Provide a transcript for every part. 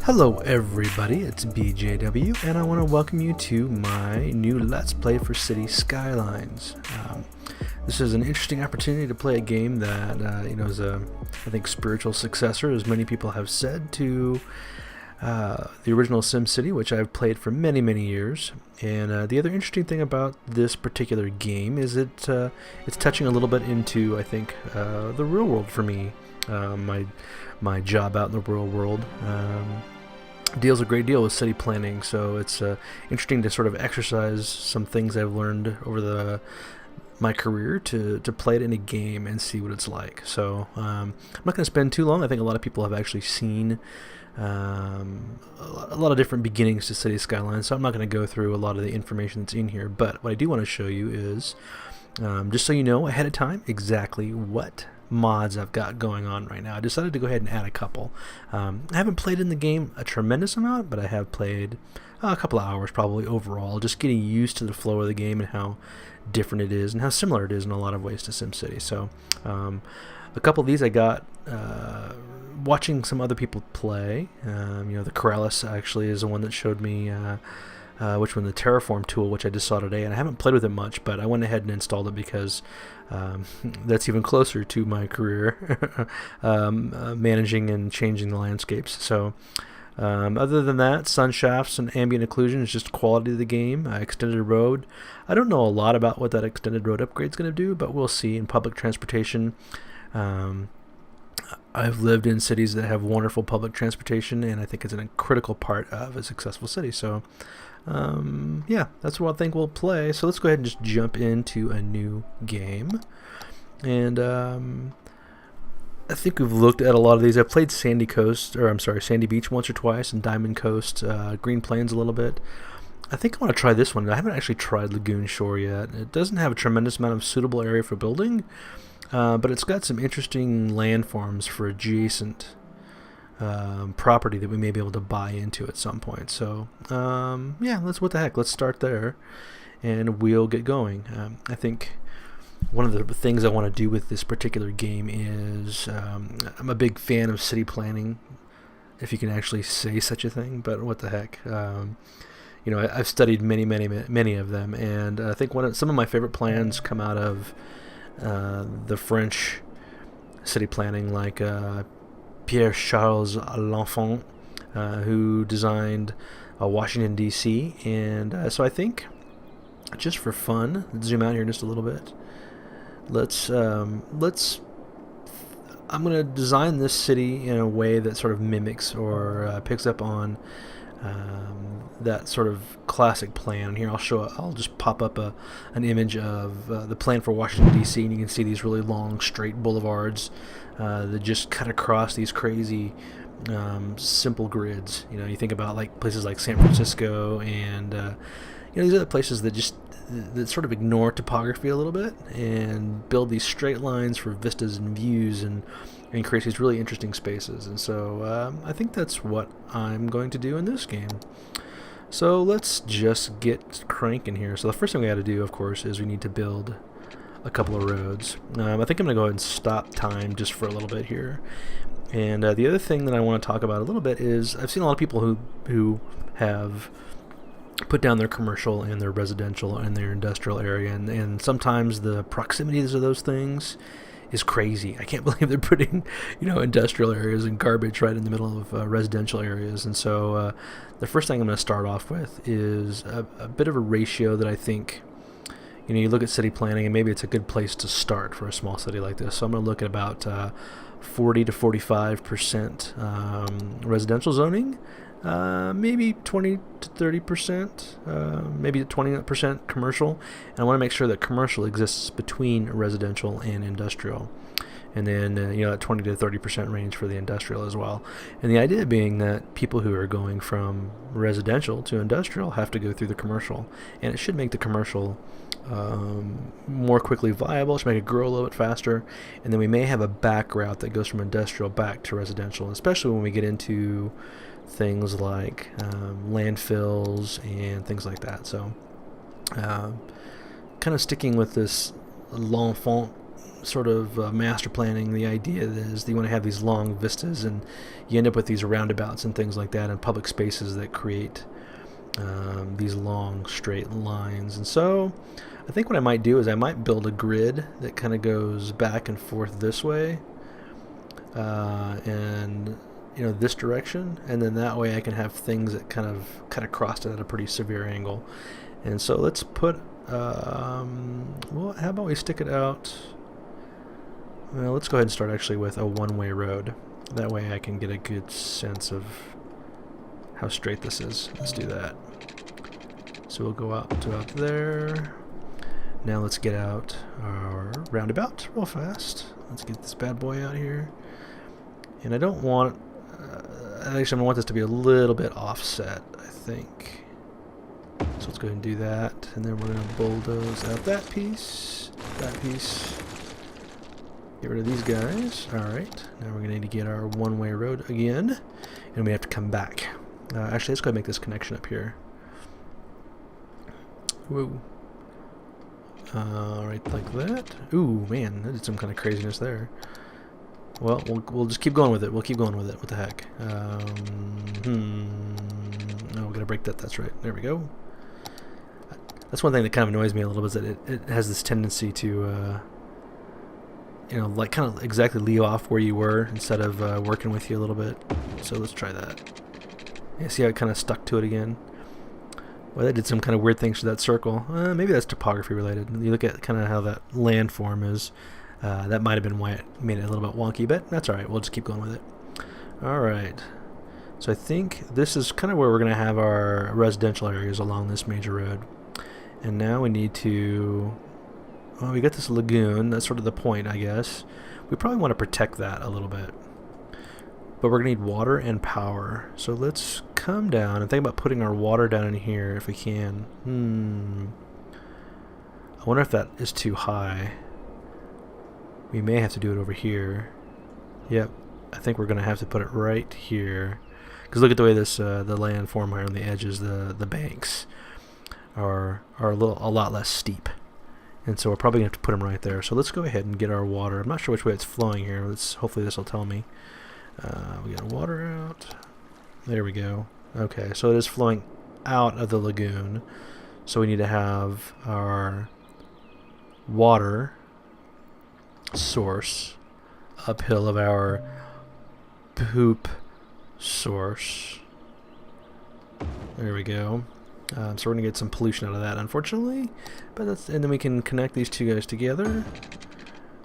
Hello everybody, it's BJW, and I want to welcome you to my new Let's Play for City Skylines. This is an interesting opportunity to play a game that is a, I think, spiritual successor, as many people have said, to the original SimCity, which I've played for many years. And the other interesting thing about this particular game is it's touching a little bit into, I think, the real world for me. My job out in the real world deals a great deal with city planning, so it's interesting to sort of exercise some things I've learned over my career to play it in a game and see what it's like. So I'm not going to spend too long. I think a lot of people have actually seen a lot of different beginnings to City Skylines, so I'm not going to go through a lot of the information that's in here. But what I do want to show you is, just so you know ahead of time, exactly what mods I've got going on right now. I decided to go ahead and add a couple. I haven't played in the game a tremendous amount, but I have played a couple of hours probably overall, just getting used to the flow of the game and how different it is and how similar it is in a lot of ways to SimCity. So a couple of these I got watching some other people play. The Corrales actually is the one that showed me which one, the Terraform tool, which I just saw today, and I haven't played with it much, but I went ahead and installed it because that's even closer to my career, managing and changing the landscapes. So other than that, sun shafts and ambient occlusion is just quality of the game. Extended road, I don't know a lot about what that extended road upgrade is going to do, but we'll see. In public transportation, I've lived in cities that have wonderful public transportation, and I think it's a critical part of a successful city. So yeah, that's what I think we'll play. So let's go ahead and just jump into a new game. And I think we've looked at a lot of these. I've played Sandy Beach once or twice, and Diamond Coast, Green Plains a little bit. I think I want to try this one. I haven't actually tried Lagoon Shore yet. It doesn't have a tremendous amount of suitable area for building, but it's got some interesting landforms for adjacent property that we may be able to buy into at some point. So yeah, let's start there and we'll get going. I think one of the things I want to do with this particular game is I'm a big fan of city planning, if you can actually say such a thing, but what the heck. I've studied many of them, and I think some of my favorite plans come out of the French city planning, like Pierre Charles L'Enfant, who designed Washington, D.C. And so I think, just for fun, let's zoom out here just a little bit. I'm going to design this city in a way that sort of mimics or picks up on that sort of classic plan. Here I'll just pop up an image of the plan for Washington, D.C., and you can see these really long straight boulevards that just cut across these crazy simple grids. You think about like places like San Francisco and these other places that sort of ignore topography a little bit and build these straight lines for vistas and views and create these really interesting spaces. And so I think that's what I'm going to do in this game. So let's just get cranking here. So the first thing we got to do, of course, is we need to build a couple of roads. I think I'm going to go ahead and stop time just for a little bit here. And the other thing that I want to talk about a little bit is I've seen a lot of people who have put down their commercial and their residential and their industrial area, and sometimes the proximities of those things is crazy. I can't believe they're putting industrial areas and garbage right in the middle of residential areas. And so the first thing I'm going to start off with is a bit of a ratio that I think you look at city planning, and maybe it's a good place to start for a small city like this. So I'm going to look at about 40 to 45% residential zoning, maybe 20 to 30%, maybe 20% commercial, and I want to make sure that commercial exists between residential and industrial, and then that 20 to 30% range for the industrial as well. And the idea being that people who are going from residential to industrial have to go through the commercial, and it should make the commercial more quickly viable. It should make it grow a little bit faster, and then we may have a back route that goes from industrial back to residential, especially when we get into things like landfills and things like that. So kind of sticking with this L'Enfant sort of master planning, the idea is that you want to have these long vistas, and you end up with these roundabouts and things like that, and public spaces that create these long straight lines. And so I think what I might do is I might build a grid that kind of goes back and forth this way, and this direction, and then that way I can have things that kind of cut across it at a pretty severe angle. And so let's put well, how about we stick it out? Well, let's go ahead and start actually with a one-way road. That way I can get a good sense of how straight this is. Let's do that. So we'll go out to out there. Now let's get out our roundabout real fast. Let's get this bad boy out here. And I don't want, actually I'm going to want this to be a little bit offset, I think. So let's go ahead and do that. And then we're going to bulldoze out that piece, Get rid of these guys. Alright, now we're going to need to get our one-way road again. And we have to come back. Actually, let's go ahead and make this connection up here. Whoa. Right like that. Ooh, man, that did some kind of craziness there. Well, we'll just keep going with it. We'll keep going with it. What the heck? Oh, we're gonna break that. That's right. There we go. That's one thing that kind of annoys me a little bit, is that it has this tendency to, like kind of exactly leave off where you were instead of working with you a little bit. So let's try that. Yeah, see how it kind of stuck to it again? Well, that did some kind of weird things to that circle. Maybe that's topography related. You look at kind of how that landform is. That might have been why it made it a little bit wonky, but that's alright. We'll just keep going with it. Alright. So I think this is kind of where we're going to have our residential areas along this major road. And now we need to... Well, we got this lagoon. That's sort of the point, I guess. We probably want to protect that a little bit. But we're going to need water and power. So let's come down and think about putting our water down in here if we can. I wonder if that is too high. We may have to do it over here. Yep, I think we're going to have to put it right here. Because look at the way this the landform here on the edges, the banks are a lot less steep. And so we're probably going to have to put them right there. So let's go ahead and get our water. I'm not sure which way it's flowing here. Hopefully this will tell me. We got water out. There we go. Okay, so it is flowing out of the lagoon. So we need to have our water source uphill of our poop source. There we go. So we're going to get some pollution out of that, unfortunately. And then we can connect these two guys together,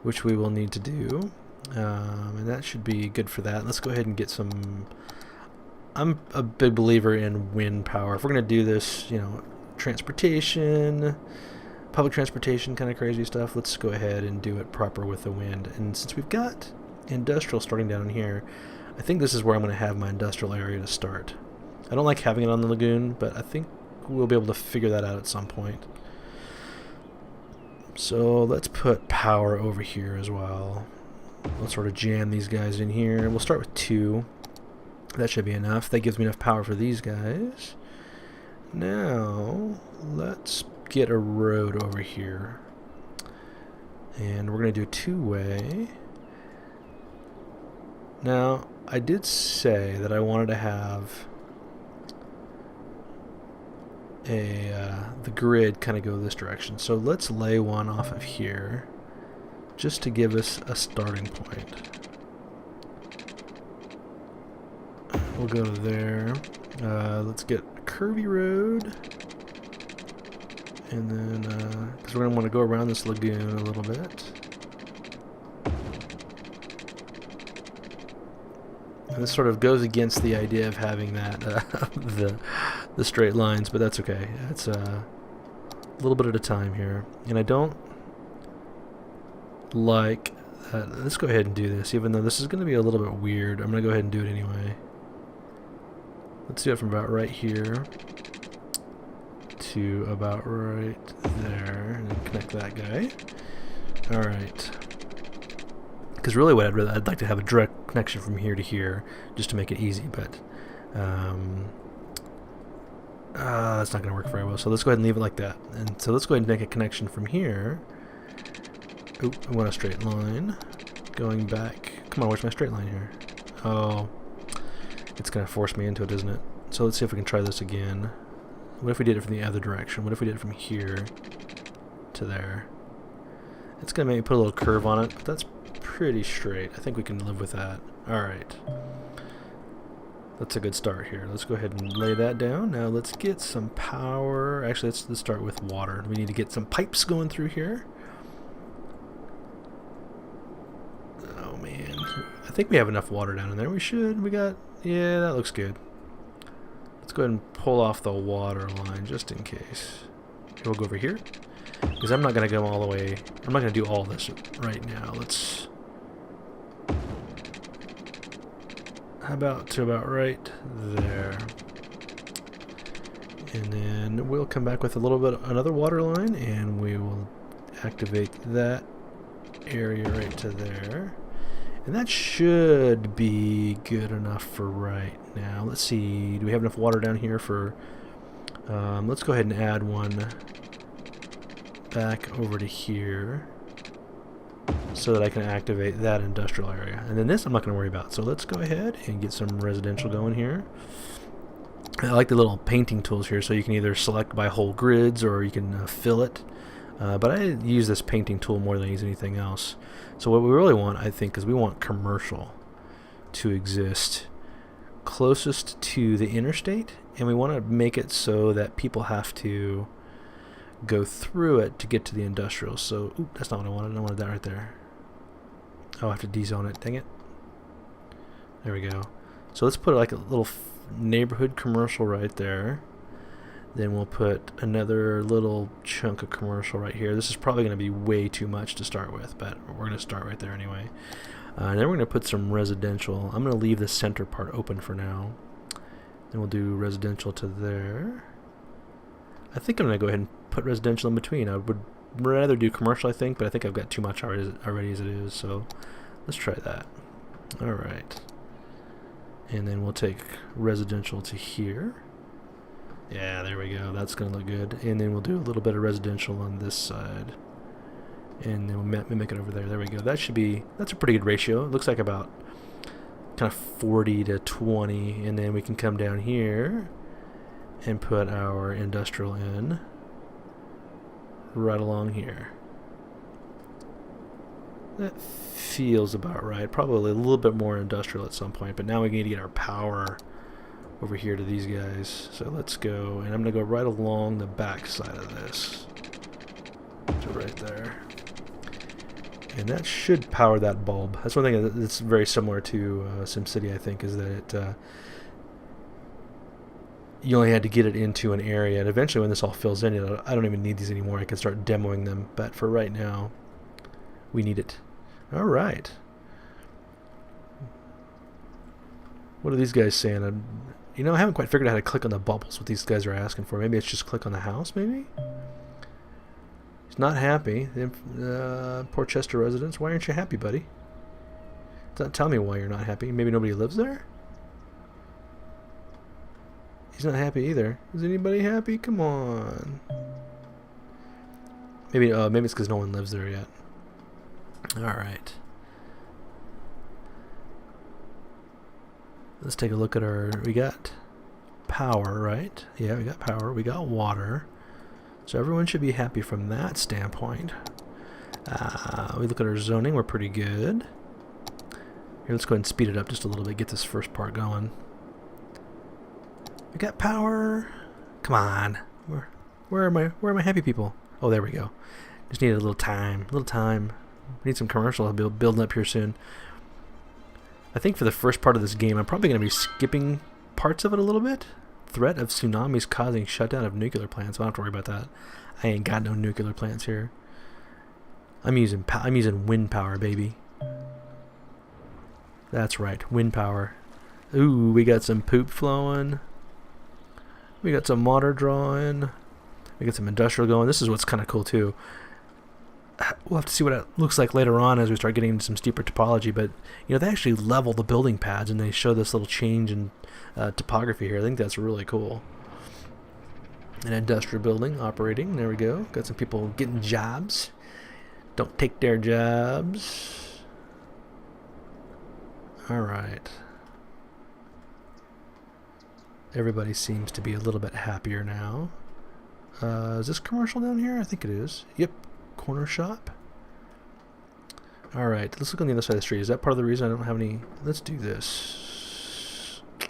which we will need to do. And that should be good for that. Let's go ahead and get some... I'm a big believer in wind power. If we're going to do this, transportation, public transportation, kind of crazy stuff, let's go ahead and do it proper with the wind. And since we've got industrial starting down here, I think this is where I'm going to have my industrial area to start. I don't like having it on the lagoon, but I think we'll be able to figure that out at some point. So let's put power over here as well. Let's sort of jam these guys in here. We'll start with 2. That should be enough. That gives me enough power for these guys. Now, let's get a road over here. And we're going to do a 2-way. Now, I did say that I wanted to have the grid kind of go this direction. So let's lay one off of here, just to give us a starting point. We'll go to there. Let's get a curvy road. And then, because we're going to want to go around this lagoon a little bit. And this sort of goes against the idea of having that, the straight lines, but that's okay. It's a little bit at a time here. And I don't like... let's go ahead and do this, even though this is going to be a little bit weird. I'm going to go ahead and do it anyway. Let's do it from about right here to about right there, and then connect that guy. Alright. Because really what I'd like to have a direct connection from here to here, just to make it easy, but that's not going to work very well. So let's go ahead and leave it like that. And so let's go ahead and make a connection from here Oh, I want a straight line. Going back. Come on, where's my straight line here? Oh, it's going to force me into it, isn't it? So let's see if we can try this again. What if we did it from the other direction? What if we did it from here to there? It's going to make me put a little curve on it, but that's pretty straight. I think we can live with that. Alright. That's a good start here. Let's go ahead and lay that down. Now let's get some power. Actually, let's start with water. We need to get some pipes going through here. Oh man. I think we have enough water down in there. We should. We got... Yeah, that looks good. Let's go ahead and pull off the water line just in case. Okay, we'll go over here. Because I'm not going to go all the way... I'm not going to do all this right now. Let's... How about to about right there. And then we'll come back with a little bit another water line, and we will activate that area right to there. And that should be good enough for right now. Let's see, do we have enough water down here for... let's go ahead and add one back over to here, so that I can activate that industrial area. And then this I'm not going to worry about. So let's go ahead and get some residential going here. I like the little painting tools here, so you can either select by whole grids or you can fill it. But I use this painting tool more than I use anything else. So what we really want, I think, is we want commercial to exist closest to the interstate, and we want to make it so that people have to go through it to get to the industrial. So, oop, that's not what I wanted. I wanted that right there. Oh, I have to de-zone it. Dang it. There we go. So let's put like a little neighborhood commercial right there. Then we'll put another little chunk of commercial right here. This is probably going to be way too much to start with, but we're going to start right there anyway. And then we're going to put some residential. I'm going to leave the center part open for now. Then we'll do residential to there. I think I'm going to go ahead and put residential in between. I would rather do commercial, I think, but I think I've got too much already as it is, so let's try that. Alright. And then we'll take residential to here. Yeah, there we go. That's going to look good. And then we'll do a little bit of residential on this side. And then we'll mimic it over there. There we go. That should be... That's a pretty good ratio. It looks like about kind of 40 to 20. And then we can come down here and put our industrial in right along here. That feels about right. Probably a little bit more industrial at some point, but now we need to get our power over here to these guys. So let's go, and I'm going to go right along the back side of this to right there. And that should power that bulb. That's one thing that's very similar to SimCity, I think, is that it you only had to get it into an area, and eventually when this all fills in, I don't even need these anymore. I can start demoing them, but for right now, we need it. Alright. What are these guys saying? You know, I haven't quite figured out how to click on the bubbles, what these guys are asking for. Maybe it's just click on the house, maybe? He's not happy. Portchester residents, why aren't you happy, buddy? Tell me why you're not happy. Maybe nobody lives there? He's not happy either. Is anybody happy? Come on. Maybe it's because no one lives there yet. Alright. Let's take a look at our... We got power, right? Yeah, we got power. We got water. So everyone should be happy from that standpoint. We look at our zoning. We're pretty good. Here, let's go ahead and speed it up just a little bit. Get this first part going. We got power. Come on. Where are my happy people? Oh, there we go. Just need a little time. We need some commercial building up here soon. I think for the first part of this game, I'm probably going to be skipping parts of it a little bit. Threat of tsunamis causing shutdown of nuclear plants. I don't have to worry about that. I ain't got no nuclear plants here. I'm using wind power, baby. That's right, wind power. Ooh, we got some poop flowing. We got some water drawing. We got some industrial going. This is what's kind of cool too. We'll have to see what it looks like later on as we start getting into some steeper topology, but you know, they actually level the building pads and they show this little change in topography here. I think that's really cool. An industrial building operating. There we go. Got some people getting jobs. Don't take their jobs. Alright. Everybody seems to be a little bit happier now. Is this commercial down here? I think it is. Yep. Corner shop. Alright, let's look on the other side of the street. Is that part of the reason I don't have any... Let's do this. I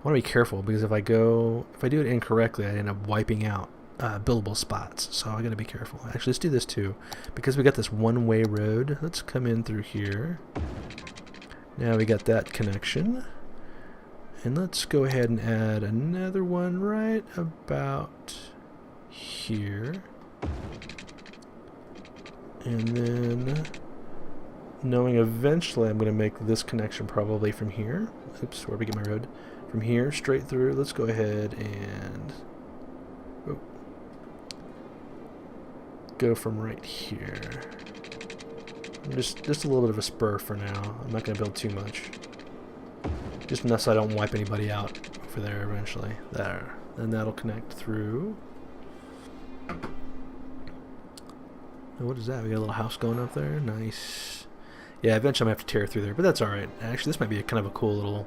want to be careful because if I do it incorrectly, I end up wiping out buildable spots. So I got to be careful. Actually, let's do this too. Because we got this one-way road, let's come in through here. Now we got that connection. And let's go ahead and add another one right about here. And then, knowing eventually I'm going to make this connection probably from here. Oops, where do we get my road? From here, straight through. Let's go ahead and go from right here. Just a little bit of a spur for now. I'm not going to build too much. Just enough so I don't wipe anybody out over there eventually. There. Then that'll connect through. Oh, what is that? We got a little house going up there. Nice. Yeah, eventually I'm going to have to tear through there, but that's alright. Actually, this might be a kind of a cool little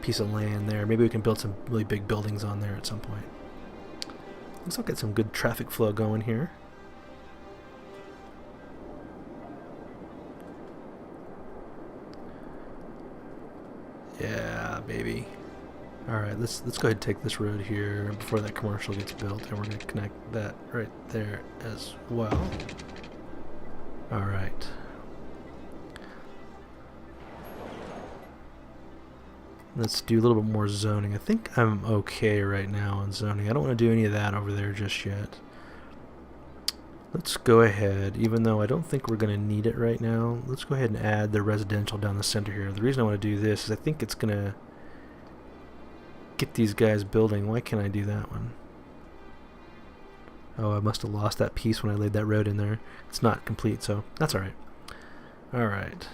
piece of land there. Maybe we can build some really big buildings on there at some point. Looks like got some good traffic flow going here. Yeah, baby. Alright, let's go ahead and take this road here before that commercial gets built, and we're going to connect that right there as well. Alright. Let's do a little bit more zoning. I think I'm okay right now on zoning. I don't want to do any of that over there just yet. Let's go ahead, even though I don't think we're going to need it right now, let's go ahead and add the residential down the center here. The reason I want to do this is I think it's going to get these guys building. Why can't I do that one? Oh, I must have lost that piece when I laid that road in there. It's not complete, so that's alright. Alright.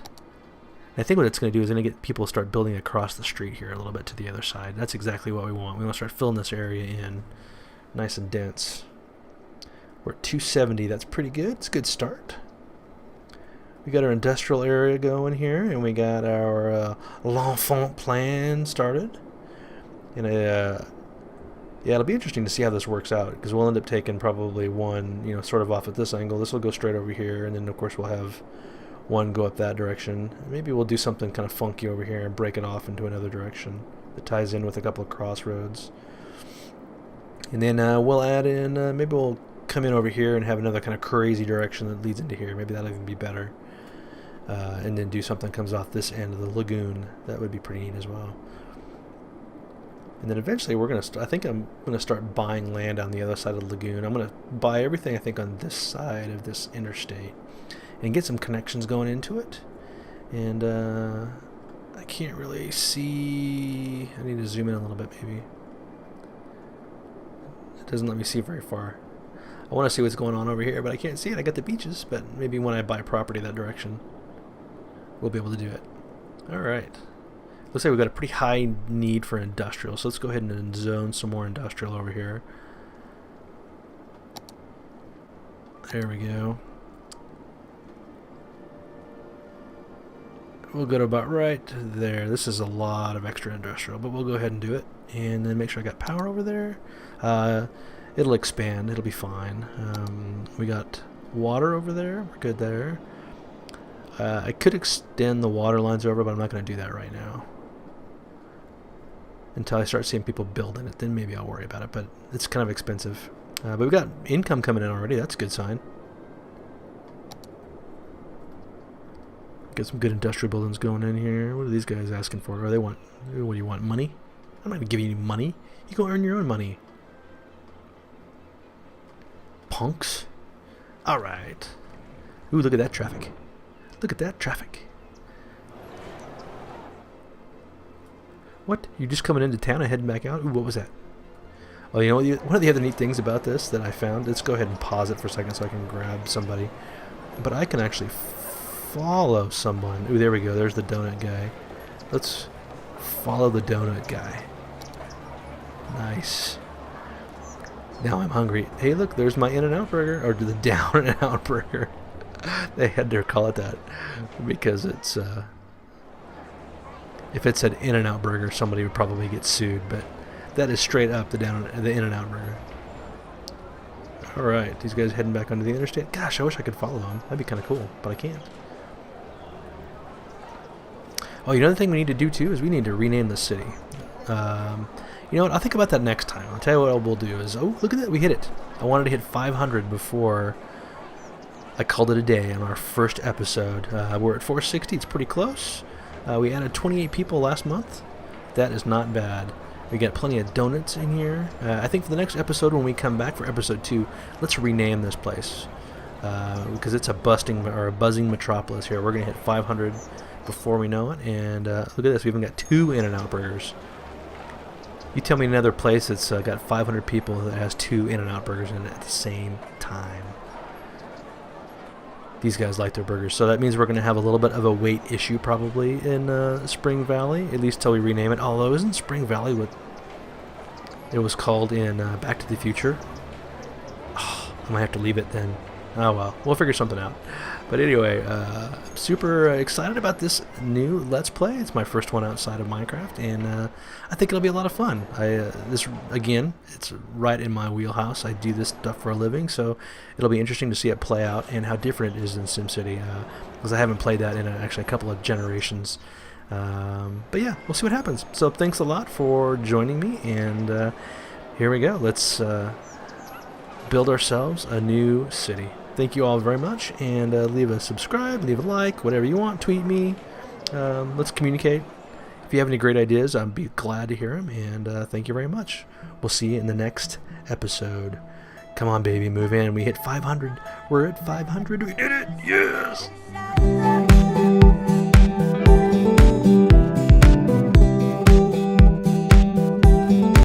I think what it's going to do is going to get people to start building across the street here a little bit to the other side. That's exactly what we want. We want to start filling this area in nice and dense. We're at 270. That's pretty good. It's a good start. We got our industrial area going here, and we got our L'Enfant plan started. And yeah, it'll be interesting to see how this works out, because we'll end up taking probably one, sort of off at this angle. This will go straight over here, and then of course we'll have one go up that direction. Maybe we'll do something kind of funky over here and break it off into another direction that ties in with a couple of crossroads. And then we'll add in, maybe we'll come in over here and have another kind of crazy direction that leads into here. Maybe that'll even be better. And then do something that comes off this end of the lagoon. That would be pretty neat as well. And then eventually we're going to I think I'm going to start buying land on the other side of the lagoon. I'm going to buy everything I think on this side of this interstate and get some connections going into it. And I can't really see. I need to zoom in a little bit maybe. It doesn't let me see very far. I want to see what's going on over here, but I can't see it. I got the beaches, but maybe when I buy property that direction, we'll be able to do it. Alright. Looks like we've got a pretty high need for industrial, so let's go ahead and zone some more industrial over here. There we go. We'll go to about right there. This is a lot of extra industrial, but we'll go ahead and do it. And then make sure I got power over there. It'll expand. It'll be fine. We got water over there. We're good there. I could extend the water lines over, but I'm not going to do that right now. Until I start seeing people building it, then maybe I'll worry about it. But it's kind of expensive. But we've got income coming in already. That's a good sign. Got some good industrial buildings going in here. What are these guys asking for? Or they want? What do you want? Money? I'm not going to give you any money. You go earn your own money. Punks. Alright. Ooh, look at that traffic. Look at that traffic. What? You're just coming into town and heading back out? Ooh, what was that? Oh, you know what? One of the other neat things about this that I found, let's go ahead and pause it for a second so I can grab somebody. But I can actually follow someone. Ooh, there we go. There's the donut guy. Let's follow the donut guy. Nice. Now I'm hungry. Hey, look, there's my In-N-Out burger, or the Down-N-Out burger. They had to call it that because it's if it said In-N-Out burger, somebody would probably get sued. But that is straight up the In-N-Out burger. All right, these guys heading back onto the interstate. Gosh, I wish I could follow them. That'd be kind of cool, but I can't. Oh, you know the thing we need to do too is we need to rename the city. You know what? I'll think about that next time. I'll tell you what we'll do is, oh, look at that, we hit it. I wanted to hit 500 before I called it a day on our first episode. We're at 460. It's pretty close. We added 28 people last month. That is not bad. We got plenty of donuts in here. I think for the next episode, when we come back for episode 2, let's rename this place because it's a buzzing metropolis here. We're gonna hit 500 before we know it. And look at this. We even got 2 In-N-Out burgers. You tell me another place that's got 500 people that has 2 In-N-Out burgers in it at the same time. These guys like their burgers, so that means we're going to have a little bit of a wait issue probably in SpringValley, at least till we rename it. Although, isn't SpringValley what it was called in Back to the Future? Oh, I might have to leave it then. Oh well, we'll figure something out. But anyway, I'm super excited about this new Let's Play. It's my first one outside of Minecraft, and I think it'll be a lot of fun. This again, it's right in my wheelhouse. I do this stuff for a living, so it'll be interesting to see it play out and how different it is in SimCity, because I haven't played that in actually a couple of generations. But yeah, we'll see what happens. So thanks a lot for joining me, and here we go. Let's build ourselves a new city. Thank you all very much, and leave a subscribe, leave a like, whatever you want, tweet me. Let's communicate. If you have any great ideas, I'd be glad to hear them, and thank you very much. We'll see you in the next episode. Come on, baby, move in. We hit 500. We're at 500. We did it. Yes!